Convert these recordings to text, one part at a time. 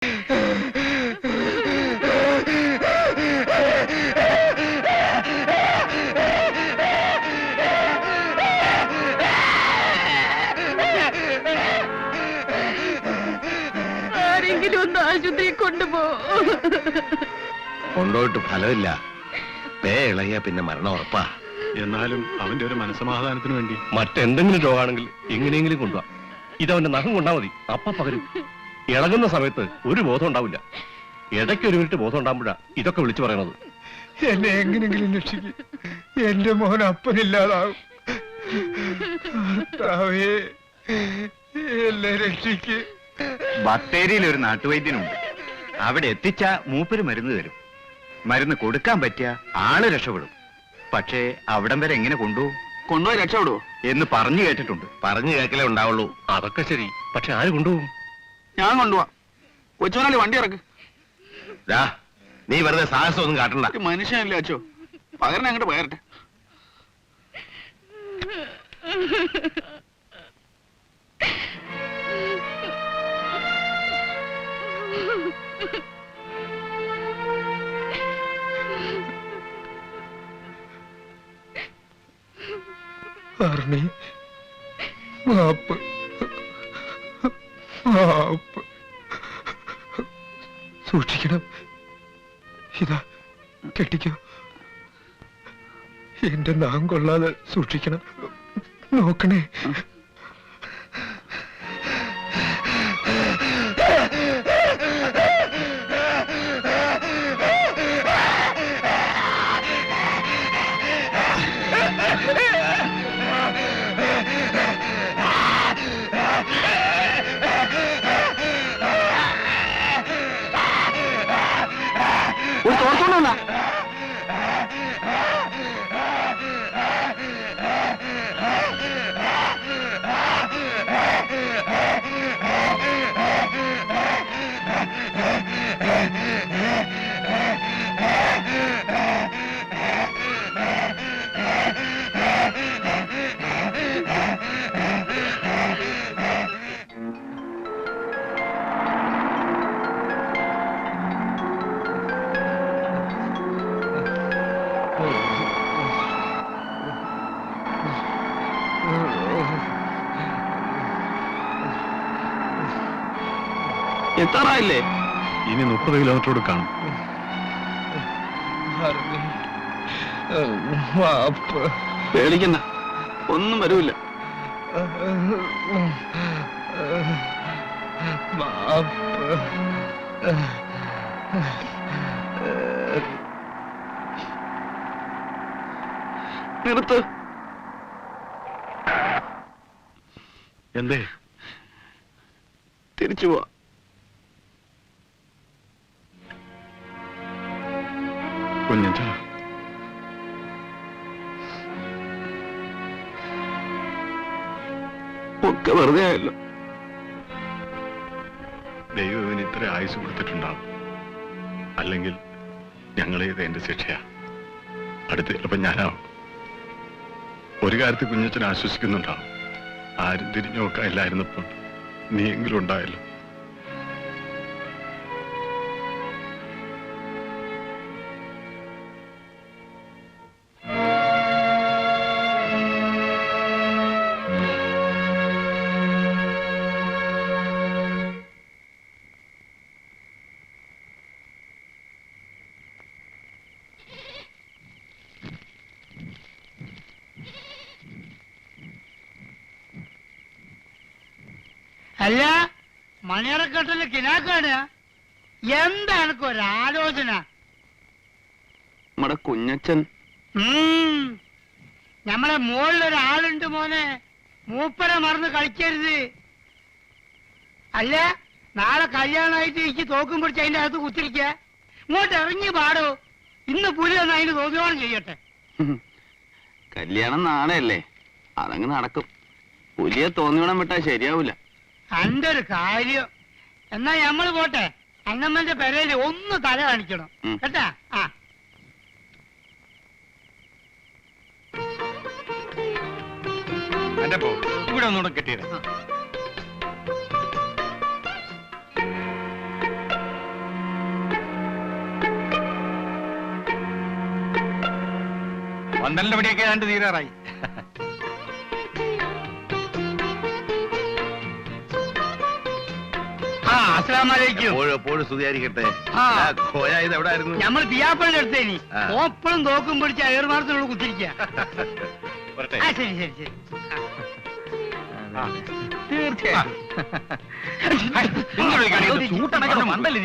ആരെങ്കിലും ഒന്ന് ആശുപത്രി കൊണ്ടുപോയിട്ട് ഫലമില്ല. പേ ഇളകിയ പിന്നെ മരണം ഉറപ്പാ. എന്നാലും അവന്റെ ഒരു മനസ്സമാധാനത്തിന് വേണ്ടി മറ്റെന്തെങ്കിലും രോഗമാണെങ്കിൽ എങ്ങനെയെങ്കിലും കൊണ്ടുപോവാ. ഇതവന്റെ നഖം കൊണ്ടാ മതി, അപ്പ പകരും. ഇളകുന്ന സമയത്ത് ഒരു ബോധം ഉണ്ടാവില്ല. ഇടയ്ക്ക് ഒരു മിനിറ്റ് ബോധം ഉണ്ടാകുമ്പോഴാ ഇതൊക്കെ വിളിച്ചു പറയണത്. എന്നെ എങ്ങനെങ്കിലും രക്ഷിക്കും. എന്റെ മോൻ അപ്പനില്ലാതാവും. എന്നെ രക്ഷിക്ക്. ബത്തേരിയിൽ ഒരു നാട്ടുവൈദ്യനുണ്ട്. അവിടെ എത്തിച്ച മൂപ്പര് മരുന്ന് തരും. മരുന്ന് കൊടുക്കാൻ പറ്റിയ ആള് രക്ഷപ്പെടും. പക്ഷേ അവിടം വരെ എങ്ങനെ കൊണ്ടുപോയി രക്ഷപ്പെടുവോ എന്ന് പറഞ്ഞു കേട്ടിട്ടുണ്ട്. പറഞ്ഞു കേൾക്കലേ ഉണ്ടാവുള്ളൂ. അതൊക്കെ ശരി, പക്ഷെ ആര് കൊണ്ടുപോകും? ഞാൻ കൊണ്ടുപോവാ. കൊച്ചുമോനാളി വണ്ടി ഇറക്ക്. നീ വെറുതെ സാഹസം ഒന്നും കാട്ടണ്ട. മനുഷ്യനല്ലേ അച്ചോ, പകരനെ അങ്ങോട്ട് പകരട്ടെ. മാപ്പ് മാപ്പ്. സൂക്ഷിക്കണം. ഇതാ കെട്ടിക്കോ. എന്റെ നാം കൊള്ളാതെ സൂക്ഷിക്കണം. നോക്കണേ. ഒരു തോർത്തോണ്ട. എത്താറായില്ലേ? ഇനി 30 കിലോമീറ്ററോട് കാണും. പേടിക്കണ്ട, ഒന്നും വരൂല്ല. നിർത്ത്. എന്തേ? തിരിച്ചു പോവാ. കുഞ്ഞച്ചാ, ഒക്കെ വെറുതെ ആയല്ലോ. ദൈവം ഇവന് ഇത്ര ആയുസ് കൊടുത്തിട്ടുണ്ടാവും. അല്ലെങ്കിൽ ഞങ്ങളെ ഇത് എന്റെ ശിക്ഷയാ. അടുത്ത് ചിലപ്പോൾ ഞാനാവും. ഒരു കാര്യത്തിൽ കുഞ്ഞച്ചൻ ആശ്വസിക്കുന്നുണ്ടാവും. ആരും തിരിഞ്ഞു നോക്കാൻ ഇല്ലായിരുന്നപ്പോൾ നീയെങ്കിലും ഉണ്ടായല്ലോ. അല്ല, മണിയറക്കെട്ടില് കിനാക്കാണ്. എന്താ എനക്കൊരാലോചന? നമ്മുടെ കുഞ്ഞച്ചൻ നമ്മളെ മുകളിലൊരാളുണ്ട് മോനെ. മൂപ്പരെ മറന്ന് കളിക്കരുത്. അല്ല, നാളെ കല്യാണമായിട്ട് എനിക്ക് തോക്കും പിടിച്ച് അതിന്റെ അകത്ത് കുത്തിരിക്ക. ഇങ്ങോട്ട് ഇറങ്ങി പാടോ. ഇന്ന് പുലി ഒന്ന് അതിന് തോന്നിയോണം ചെയ്യട്ടെ. കല്യാണം നാളെയല്ലേ, അതങ്ങ് നടക്കും. പുലിയെ തോന്നിയോണം വിട്ടാ ശരിയാവൂല. അന്റെ ഒരു കാര്യം. എന്നാ ഞമ്മള് പോട്ടെ. അന്നമ്മന്റെ പെരയില് ഒന്ന് തല കാണിക്കണം കേട്ടാ. ആ ഇവിടെ ഒന്നുകൂടെ കെട്ടിയത്. പന്തലിന്റെ പടിയൊക്കെ കണ്ട് തീരാറായി. അസ്സലാമലൈക്കും. എപ്പോഴും സ്തുതിയായിരിക്കട്ടെ. ആ. കോയ ഇത് എവിടെ ആയിരുന്നു? നമ്മൾ പിയാപ്പളിന്റെ അടുത്തേനി ആ. ഓപ്പളും തോക്കും പിടിച്ച ഏറുമാർത്തിനുള്ള കുത്തിരിക്കുക. വരട്ടെ. ശരി ശരി ശരി. തീർച്ചയായും. മണ്ടല്ലേ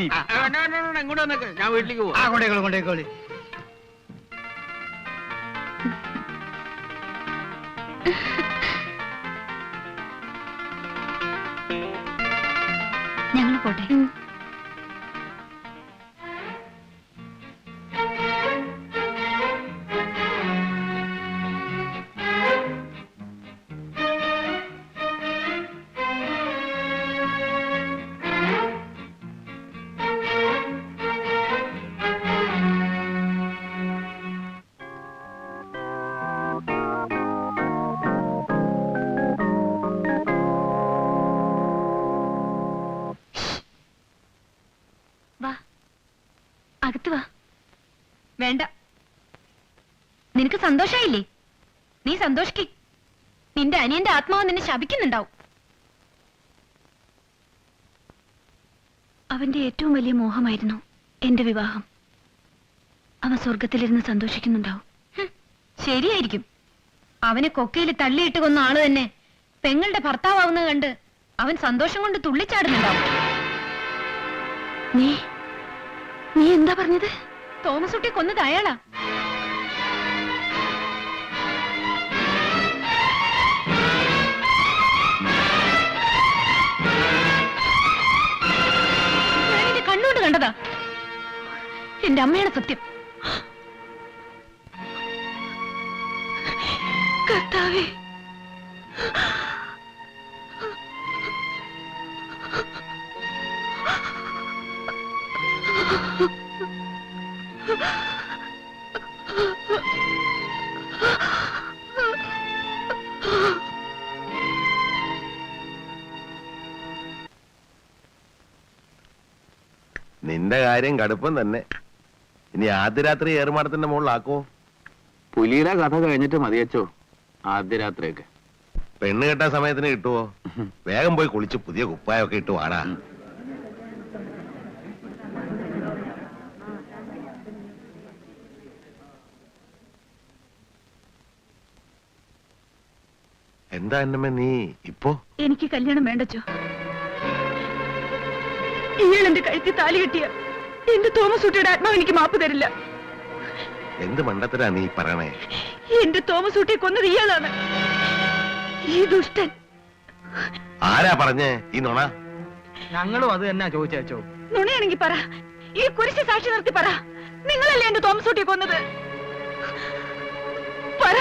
എങ്ങോട്ട് വന്നേക്ക്, ഞാൻ വീട്ടിലേക്ക് പോവാ. ആ കൊണ്ടേക്കോളൂ കൊണ്ടേക്കോളൂ. ഞങ്ങൾ പോട്ടെ. വാ, അകത്ത് വാ. വേണ്ട, നിനക്ക് സന്തോഷായില്ലേ? നീ സന്തോഷിക്ക്. നിന്റെ അനിയന്റെ ആത്മാവ് നിന്നെ ശപിക്കുന്നുണ്ടാവും. അവന്റെ ഏറ്റവും വലിയ മോഹമായിരുന്നു എന്റെ വിവാഹം. അവൻ സ്വർഗത്തിലിരുന്ന് സന്തോഷിക്കുന്നുണ്ടാവും. ശരിയായിരിക്കും. അവനെ കൊക്കയിൽ തള്ളിയിട്ട് കൊന്ന ആള് തന്നെ പെങ്ങളുടെ ഭർത്താവുന്നത് കണ്ട് അവൻ സന്തോഷം കൊണ്ട് തുള്ളിച്ചാടുന്നുണ്ടാവും. നീ എന്താ പറഞ്ഞത്? തോമസ് കുട്ടി കൊന്നത് അയാളാ. ഞാനെന്റെ കണ്ണുകൊണ്ട് കണ്ടതാ. എന്റെ അമ്മയാണ് സത്യം. കർത്താവേ, നിന്റെ കാര്യം കടുപ്പം തന്നെ. ഇനി ആദ്യ രാത്രി ഏറുമാടത്തിന്റെ മുകളിലാക്കോ? പുലിയുടെ കഥ കഴിഞ്ഞിട്ട് മതിയച്ചോ ആദ്യ രാത്രിയൊക്കെ. പെണ്ണ് കെട്ടാൻ സമയത്തിന് കിട്ടുവോ? വേഗം പോയി കുളിച്ച് പുതിയ കുപ്പായൊക്കെ ഇട്ട് വാടാ. എന്താ എന്നമ്മ നീ ഇപ്പോ? എനിക്ക് കല്യാണം വേണ്ടച്ചോ. ഇയാൾ എന്റെ കഴുത്തി താലി കെട്ടിയ എന്റെ തോമസ് കുട്ടിയുടെ ആത്മാവ് എനിക്ക് മാപ്പ് തരില്ല. എന്ത് മണ്ടത്തരാ നീ പറയണേ? എന്റെ തോമസ് കുട്ടിയെ കൊന്നത് ഇയാളാണ്. ഈ ദുഷ്ടൻ. ആരാ പറഞ്ഞേ ഈ നുണ? ഞങ്ങളും അത് തന്നെ ചോദിച്ചോ. നുണയാണെങ്കി പറ. ഈ കുരിശ് സാക്ഷി നിർത്തി പറ. നിങ്ങളല്ലേ എന്റെ തോമസ് കുട്ടിയെ കൊന്നത്? പറ.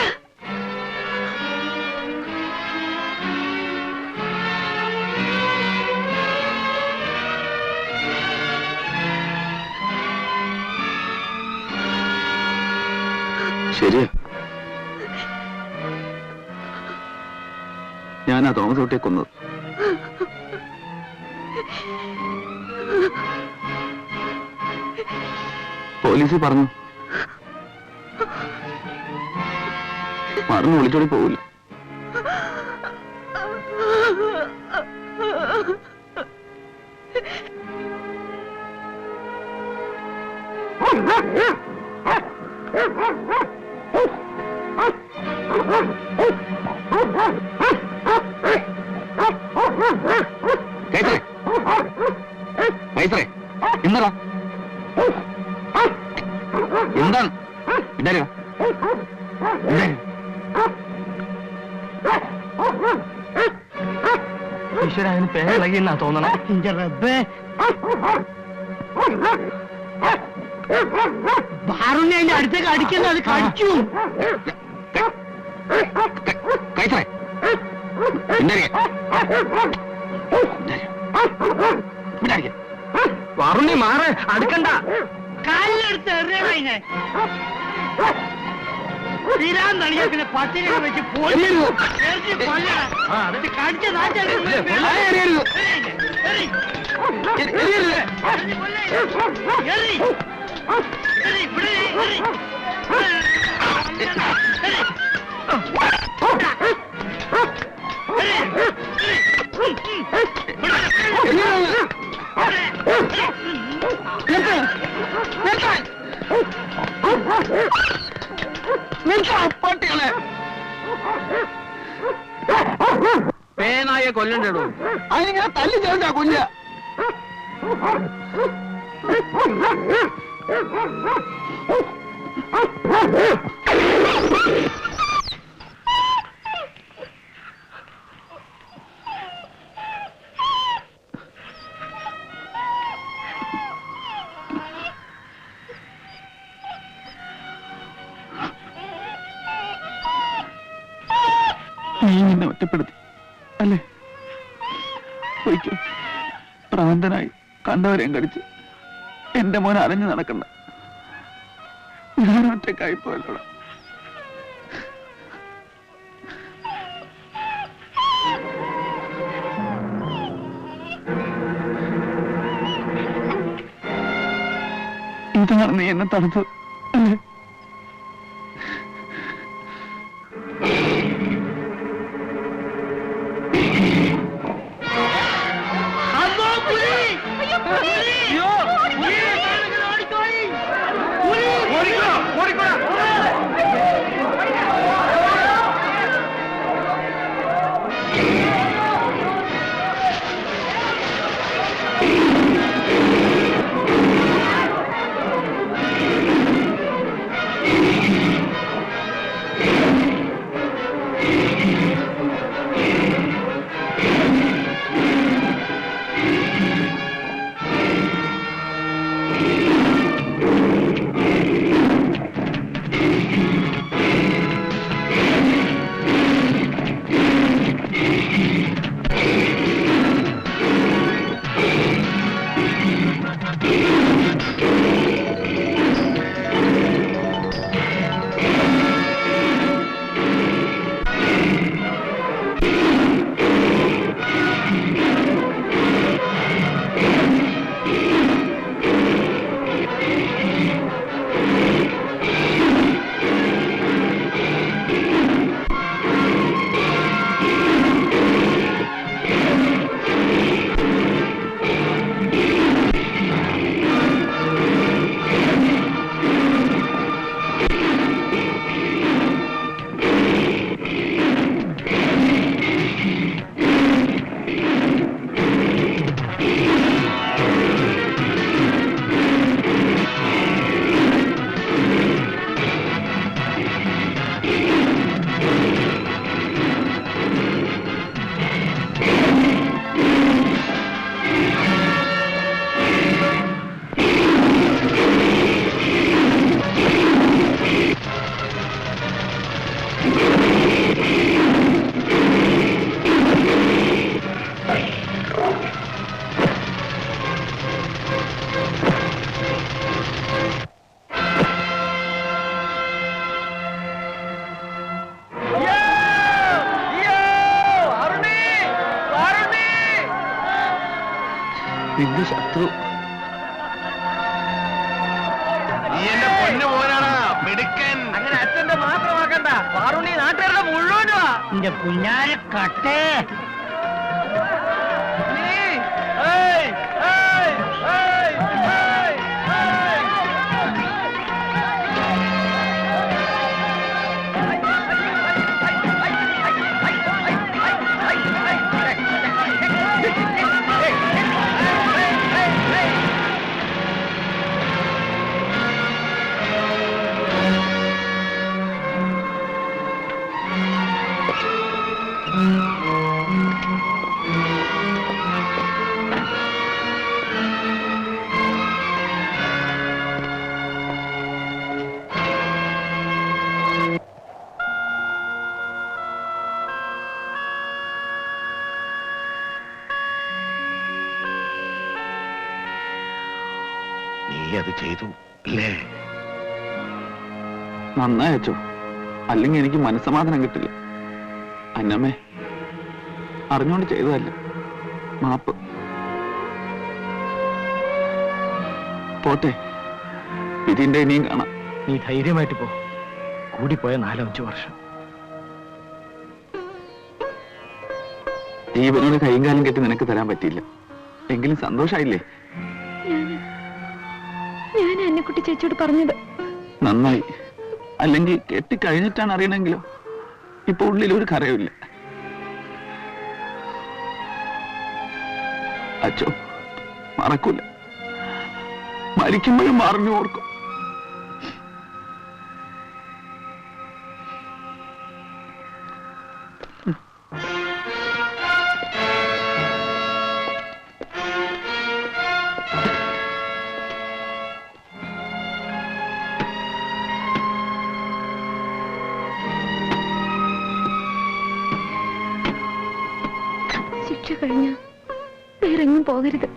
ശരിയാ, ഞാനാ തോമസ് കുട്ടിയെ കൊന്നത്. പോലീസ് പറഞ്ഞു മറന്നു വിളിച്ചോടി പോവില്ല. എന്താ എന്താണ് ഇണ്ടാ ഈശ്വര, അതിന് പേരിളകിയെന്നാ തോന്നണം. എന്റെ റബ്ബേ, ബാറുണ്ണി അതിന്റെ അടുത്തേക്ക് അടിക്കുന്നത് അത് കടിച്ചു. വാറുണ്ണി മാറ്, അടുക്കണ്ട. കാലിലെടുത്ത് എറിയണേ. തീരാൻ തണിയാ പിന്നെ പത്തിരി വെച്ച് പോയി കടിച്ച നാട്ടിൽ പട്ടികളെ പേനായെ കൊല്ലണ്ടോ? അതിനിങ്ങനെ തല്ലി ചേർത്താ കൊല്ല. നീ എന്നെ ഒറ്റപ്പെടുത്തി അല്ലേ? പോയിക്കോ. പ്രാന്തനായി കണ്ടവരെയും കടിച്ച് എന്റെ മോൻ അരഞ്ഞു നടക്കണ്ട. ഞാൻ ഒറ്റക്കായി പോയല്ലോടാ. ഇതാണ് നീ എന്നെ തടുത്തത് അല്ലേ? നിന്റെ ശത്രു എന്റെ പൊന്നു പോലാണ് മിടുക്കൻ. അങ്ങനെ അച്ഛന്റെ മാത്രമാക്കണ്ട, പാറുണ്ണി നാട്ടുകാരുടെ മുഴുവനാ. എന്റെ പുന്നാര കട്ടേ. നീ അത് ചെയ്തു അല്ലേ? നന്നായി അച്ചോ, അല്ലെങ്കിൽ എനിക്ക് മനസ്സമാധാനം കിട്ടില്ല. അന്നമ്മേ, അറിഞ്ഞോണ്ട് ചെയ്തതല്ല, മാപ്പ്. പോട്ടെ, ഇതിന്റെ ഇനിയും കാണാം. നീ ധൈര്യമായിട്ട് പോ. കൂടിപ്പോയ 4-5 വർഷം. ജീവനോട് കൈയും കാലം കെട്ടി നിനക്ക് തരാൻ പറ്റിയില്ല, എങ്കിലും സന്തോഷായില്ലേ? ഞാൻ അന്നക്കുട്ടി ചേച്ചിയോട് പറഞ്ഞത് നന്നായി. അല്ലെങ്കിൽ കെട്ടിക്കഴിഞ്ഞിട്ടാണ് അറിയണമെങ്കിലോ ഇപ്പൊ ഉള്ളിൽ ഒരു കരയുമില്ല. അച്ഛോ മറക്കൂല, മരിക്കുമ്പോഴും മറിഞ്ഞു ഓർക്കും. ശിക്ഷ കഴിഞ്ഞ വേറെങ്ങും പോകരുത്.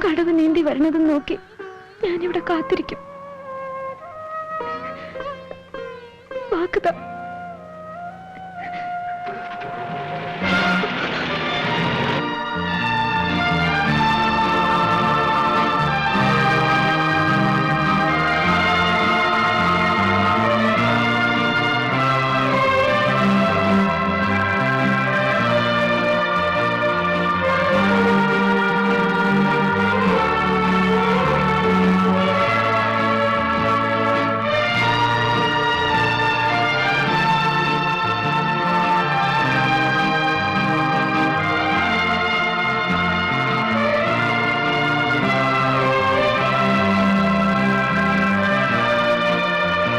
കടവ് നീന്തി വരണതും നോക്കി ഞാനിവിടെ കാത്തിരിക്കും. വാക്കുതാ.